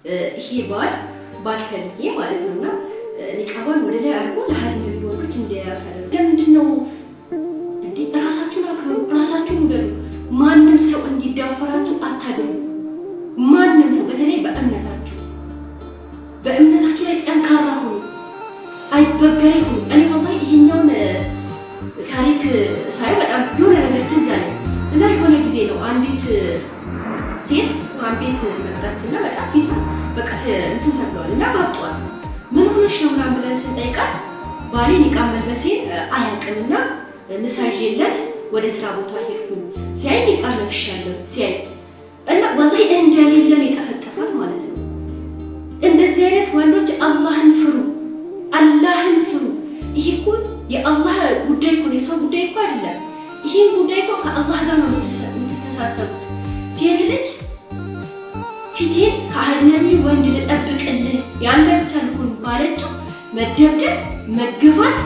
ይሄ ባልተልዬ ማለት ነውና ኒቃባን ወደ ላይ አድርጎ ለሀጅ የሚወጡት እንዲያታደርግ ለምንድነው እንዴ? ራሳችሁን አክብሩ፣ ራሳችሁን ውደዱ። ማንም ሰው እንዲዳፈራችሁ አታድርጉ። ማንም ሰው በተለይ በእምነታችሁ ላይ ጠንካራ ሁኑ፣ አይበገሬ ሁኑ። እኔ ወላሂ ይሄኛውን ታሪክ ሳይ በጣም የሆነ ነገር ትዝ አለኝ እና የሆነ ጊዜ ነው አንዲት ሴት ቤት መጣችና በጣም ፊት በቃ እንትን ተብሏል እና ባጧል። ምን ሆነሽ ነው ምናምን ብለን ስንጠይቃት ባሌ ኒቃብ መልበሴን አያውቅምና ምሳ ይዤለት ወደ ስራ ቦታ ሄድኩኝ። ሲያይ ኒቃብ ለብሻለሁ ሲያይ እና ወላሂ እንደሌለን የጠፈጠፋት ማለት ነው። እንደዚህ አይነት ወንዶች አላህን ፍሩ፣ አላህን ፍሩ። ይሄ እኮ የአላህ ጉዳይ እኮ የሰው ጉዳይ እኮ አይደለም። ይሄን ጉዳይ እኮ ከአላህ ጋር ነው የምትተሳሰቡት። ሴት ልጅ ፊቴን ከአጅነቢ ወንድ ልጠብቅልህ ያንተ ብቻ ልኩን ባለችው መደብደብ፣ መገፋት